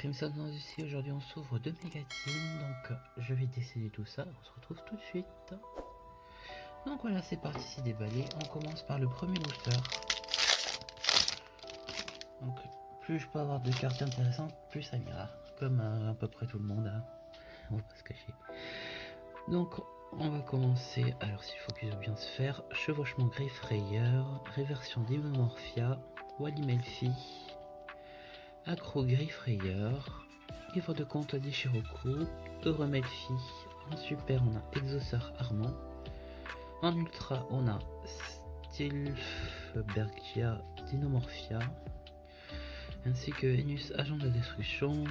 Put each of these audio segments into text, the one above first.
Crimson ici, aujourd'hui on s'ouvre 2 mégatines, donc je vais décider tout ça, on se retrouve tout de suite. Donc voilà, c'est parti, c'est déballé, on commence par le premier booster. Donc plus je peux avoir de cartes intéressantes, plus ça m'ira, comme à peu près tout le monde, hein. On va pas se cacher. Donc on va commencer, alors s'il faut que je bien se faire, chevauchement griffe rayeur, réversion d'Imomorphia, Walimelfi, accro griffe rayeur, livre de compte d'Ishiroku, Euromelfi, en super on a Exauceur Armand, en ultra on a Stilfbergia Dinomorphia, ainsi que Venus agent de destruction,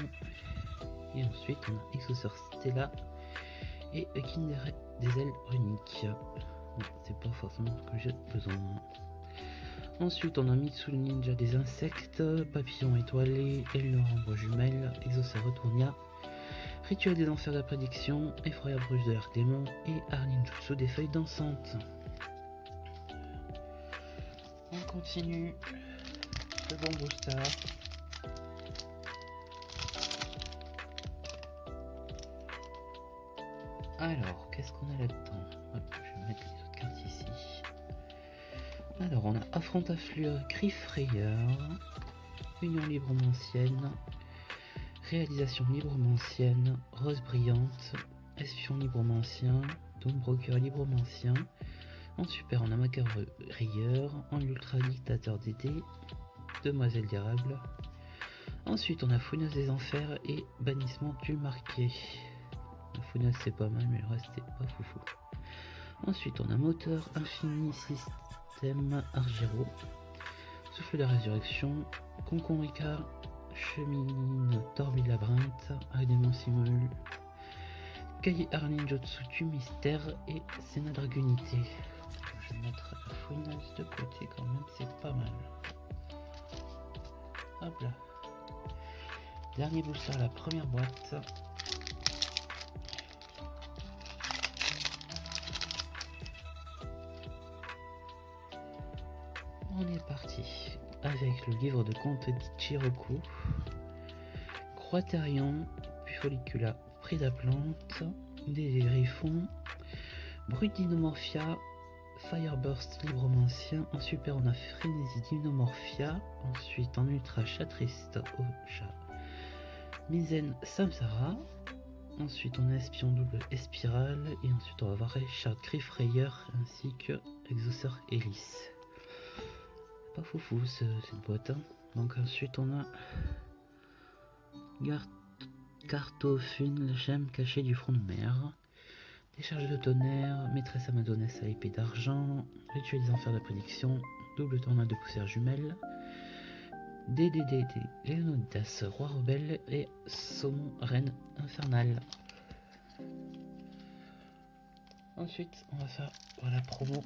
et ensuite on a Exauceur Stella et Kindred des ailes runiques. Bon, c'est pas forcément ce que j'ai besoin. Ensuite on a Mitsu Ninja des insectes, Papillon étoilé, aile noire ombre jumelle, Exauceur Retournia, Rituel des enfers de la prédiction, Effroyable ruse de l'arc démon et Arninjutsu des feuilles dansantes. On continue, second booster. Alors, qu'est-ce qu'on a là-dedans? Je vais mettre les autres cartes ici. Alors, on a Affronte-Afflure, Griffe Rayeur, Union Libromancienne, Réalisation Libromancienne, Rose Brillante, Espion Libromancien, Doombroker Libromancien. En super, on a Macabre Rayeur, en ultra Dictateur d'Été, Demoiselle d'érable. Ensuite, on a Fouineuse des Enfers et Bannissement du Marqué. La Fouineuse c'est pas mal, mais le reste c'est pas foufou. Ensuite, on a Moteur Infini Système Argero, Souffle de Résurrection, Concon Ricard, Chemine Torbi Labyrinthe, Aidement Simul, Kai Arninjutsu du Mystère et Sénat Dragunité. Je vais mettre la Fouineuse de côté quand même, c'est pas mal. Hop là. Dernier booster, la première boîte. On est parti avec le livre de conte d'Ichiroku, Croitérion, puis Follicula, Prida Plante, des Griffons, Brut Dinomorphia, Fireburst Libromancien, en super on a Frénésie Dinomorphia, ensuite en ultra Chatriste au chat, Mizen Samsara, ensuite on a Espion double Espiral, et ensuite on va voir Richard Griffe Rayeur ainsi que Exauceur Hélice. Pas foufou cette boîte, hein. Donc ensuite on a Cartophune, gemme cachée du front de mer, Décharge de tonnerre, Maîtresse Amadonesse à épée d'argent, Rituel des enfers de la prédiction, Double tornade de poussière jumelle, DDDD, Léonidas, Roi rebelle et Saumon Reine infernale. Ensuite on va faire la promo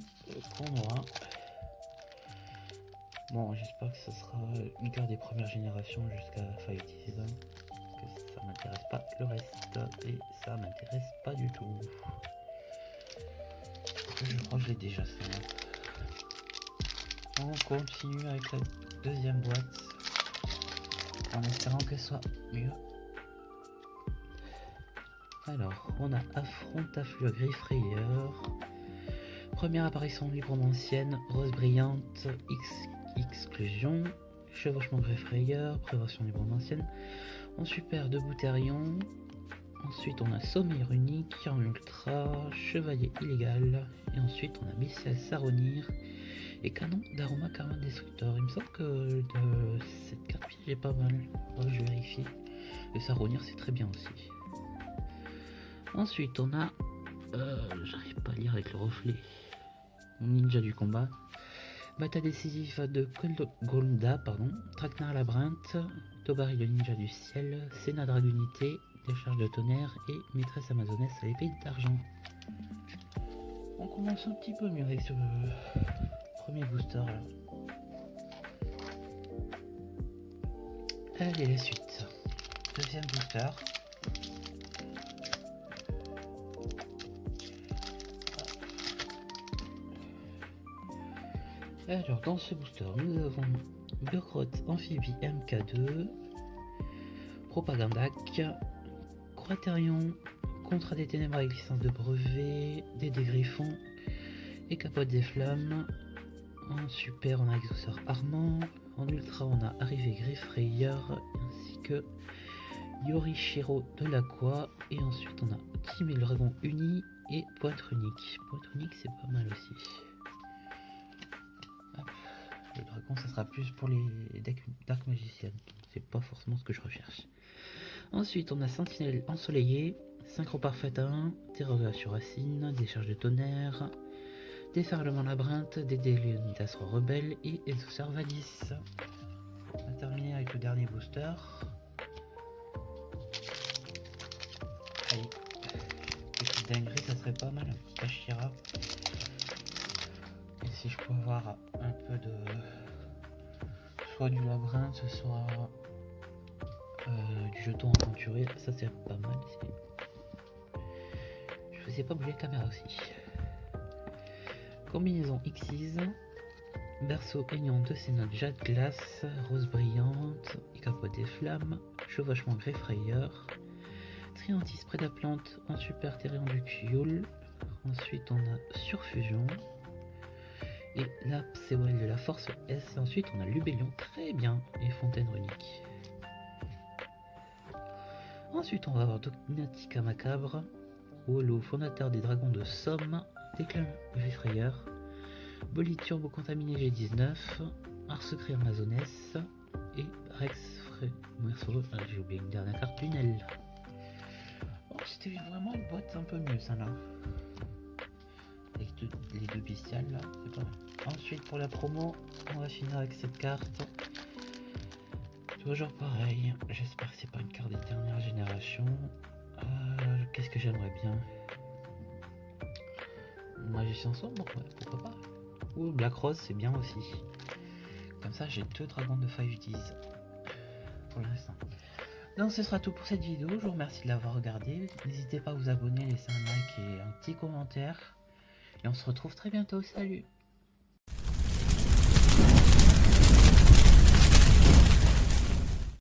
qu'on aura. Bon, j'espère que ce sera une carte des premières générations jusqu'à Fight Season, parce que ça m'intéresse pas le reste, et ça m'intéresse pas du tout. Je crois que je l'ai déjà ça. On continue avec la deuxième boîte, en espérant qu'elle soit mieux. Alors, on a Affronte-Afflure Griffe Rayeur, première apparition libromancienne, Rose Brillante, Exclusion, Chevauchement Griffe Rayeur, Prévention libromancienne, en super de Bouterion, ensuite on a Sommeil Runique, en ultra, Chevalier Illégal, et ensuite on a Bestial Saronir et Canon d'Aroma Karma Destructor. Il me semble que de cette carte piège est pas mal, ouais, je vérifie. Le Saronir c'est très bien aussi. Ensuite on a, j'arrive pas à lire avec le reflet, Ninja du combat, Bataille décisive de Golda, Traquenard Labyrinthe, Tobari le ninja du ciel, Sénat Dragunité, Décharge de tonnerre et Maîtresse Amazonesse à l'épée d'argent. On commence un petit peu mieux avec ce premier booster là. Allez, la suite. Deuxième booster. Alors dans ce booster nous avons Burkrot Amphibie MK2, Propagandac, Quaterion, Contrat des Ténèbres avec licence de brevet, des Griffons et Capote des Flammes. En super, on a Exauceur Armand. En ultra, on a Arrivé Griffrayeur ainsi que Yorishiro de l'Aqua. Et ensuite, on a Team et le Dragon Uni et Pointe Unique. Pointe Unique, c'est pas mal aussi. Hop. Le dragon, ça sera plus pour les decks Dark Magician. C'est pas forcément ce que je recherche. Ensuite, on a Sentinelle Ensoleillée, Synchro Parfait à 1, Terreur sur Racine, Décharge de Tonnerre, Déferlement Labyrinthe, Dédé Léonidas Roi Rebelle et Exauceur Valis. On va terminer avec le dernier booster. Allez, petite dinguerie, ça serait pas mal, un petit Ashira. Et si je peux avoir un peu de... soit du labyrinthe, soit du jeton aventurier, ça c'est pas mal. Je faisais pas bouger la caméra aussi. Combinaison Xyz, berceau aignant de ses notes jade glace, rose brillante, et capote des flammes, chevauchement greffrayeur, triantis prédaplante en super terrien du Kyul. Ensuite on a surfusion et la Psewell de la force S. Et ensuite on a Lubellion, très bien, et fontaine runique. Ensuite on va avoir Dogmatica Macabre, Holo fondateur des dragons de Somme, Déclin Griffrayeur, Bolide Turbo contaminé G19, Art secret Amazoness et Rex Merceau. J'ai oublié une dernière carte, Lunel. Oh, c'était vraiment une boîte un peu mieux ça là. Avec les deux bestiales là, c'est pas mal. Ensuite pour la promo, on va finir avec cette carte. Toujours pareil, j'espère que c'est pas une carte des dernières générations. Qu'est-ce que j'aimerais bien? Magicien sombre, ouais, pourquoi pas. Ou Black Rose, c'est bien aussi. Comme ça, j'ai 2 dragons de 5-10 pour l'instant. Donc ce sera tout pour cette vidéo, je vous remercie de l'avoir regardé. N'hésitez pas à vous abonner, laisser un like et un petit commentaire. Et on se retrouve très bientôt, salut!